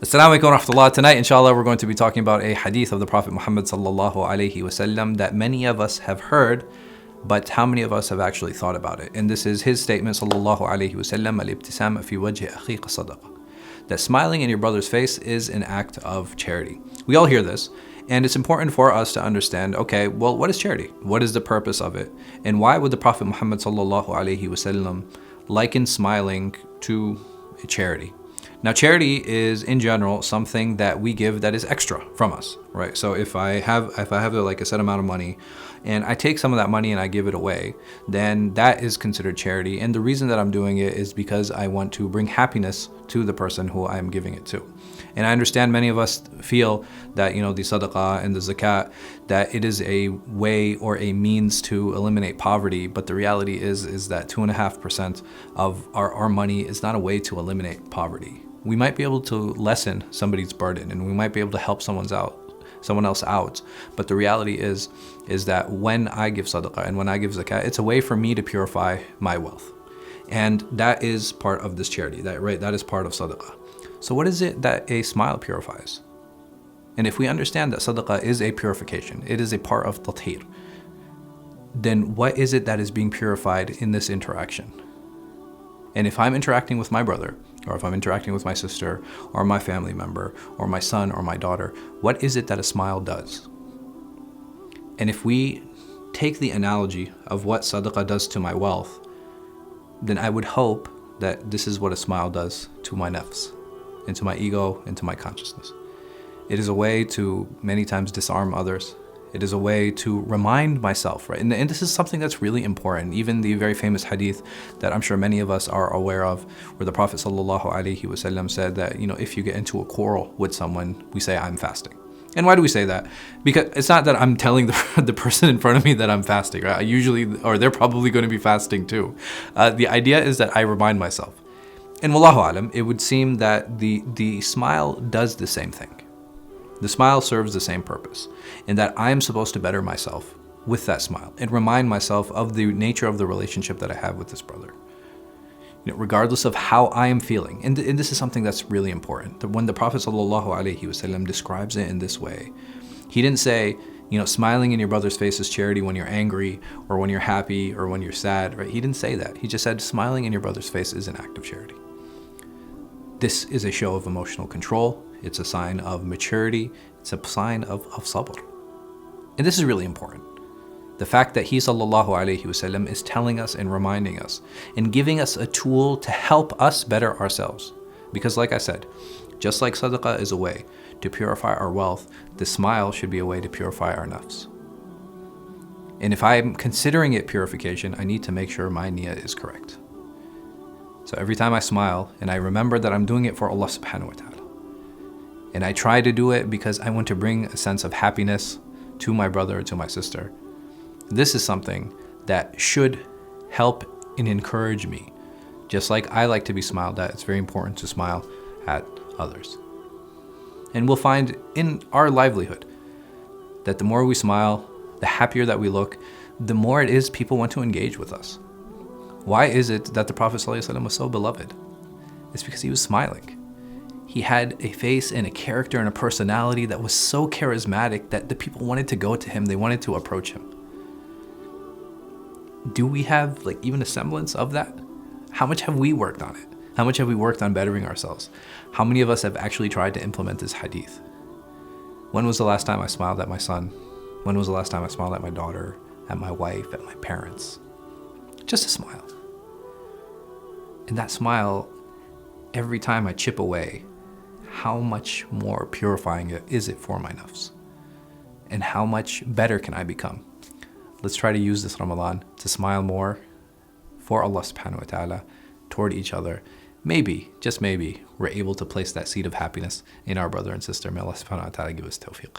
Assalamu alaikum wa rahmatullah. Tonight, inshallah, we're going to be talking about a hadith of the Prophet Muhammad sallallahu alaihi wasallam that many of us have heard, but how many of us have actually thought about it? And this is his statement, sallallahu alaihi wasallam, al-ibtisam fi wajhi akhiqa sadaqa. That smiling in your brother's face is an act of charity. We all hear this, and it's important for us to understand, okay, well, what is charity? What is the purpose of it? And why would the Prophet Muhammad sallallahu alaihi wasallam liken smiling to a charity? Now, charity is in general something that we give that is extra from us, right? So if I have like a set amount of money and I take some of that money and I give it away, then that is considered charity. And the reason that I'm doing it is because I want to bring happiness to the person who I'm giving it to. And I understand many of us feel that, the sadaqah and the zakat, that it is a way or a means to eliminate poverty. But the reality is that 2.5% of our money is not a way to eliminate poverty. We might be able to lessen somebody's burden and we might be able to help someone else out. But the reality is that when I give sadaqah and when I give zakat, it's a way for me to purify my wealth. And that is part of this charity, that is part of sadaqah. So what is it that a smile purifies? And if we understand that sadaqah is a purification, it is a part of tathir, then what is it that is being purified in this interaction? And if I'm interacting with my brother, or if I'm interacting with my sister, or my family member, or my son, or my daughter, what is it that a smile does? And if we take the analogy of what sadaqah does to my wealth, then I would hope that this is what a smile does to my nafs, into my ego, into my consciousness. It is a way to many times disarm others. It is a way to remind myself, right? And this is something that's really important. Even the very famous hadith that I'm sure many of us are aware of, where the Prophet ﷺ said that, if you get into a quarrel with someone, we say, I'm fasting. And why do we say that? Because it's not that I'm telling the person in front of me that I'm fasting, right? They're probably going to be fasting too. The idea is that I remind myself. And wallahu alam, it would seem that the smile does the same thing. The smile serves the same purpose, in that I am supposed to better myself with that smile and remind myself of the nature of the relationship that I have with this brother. Regardless of how I am feeling. And this is something that's really important. When the Prophet ﷺ describes it in this way, he didn't say, smiling in your brother's face is charity when you're angry or when you're happy or when you're sad, right? He didn't say that. He just said smiling in your brother's face is an act of charity. This is a show of emotional control. It's a sign of maturity. It's a sign of sabr. And this is really important. The fact that he sallallahu alaihi wasallam is telling us and reminding us and giving us a tool to help us better ourselves. Because like I said, just like sadaqah is a way to purify our wealth, the smile should be a way to purify our nafs. And if I'm considering it purification, I need to make sure my niyyah is correct. So every time I smile and I remember that I'm doing it for Allah subhanahu wa ta'ala, and I try to do it because I want to bring a sense of happiness to my brother or to my sister, this is something that should help and encourage me. Just like I like to be smiled at, it's very important to smile at others. And we'll find in our livelihood that the more we smile, the happier that we look, the more it is people want to engage with us. Why is it that the Prophet ﷺ was so beloved? It's because he was smiling. He had a face and a character and a personality that was so charismatic that the people wanted to go to him, they wanted to approach him. Do we have even a semblance of that? How much have we worked on it? How much have we worked on bettering ourselves? How many of us have actually tried to implement this hadith? When was the last time I smiled at my son? When was the last time I smiled at my daughter, at my wife, at my parents? Just a smile. And that smile, every time I chip away, how much more purifying is it for my nafs? And how much better can I become? Let's try to use this Ramadan to smile more for Allah subhanahu wa ta'ala, toward each other. Maybe, just maybe, we're able to place that seed of happiness in our brother and sister. May Allah subhanahu wa ta'ala give us tawfiq.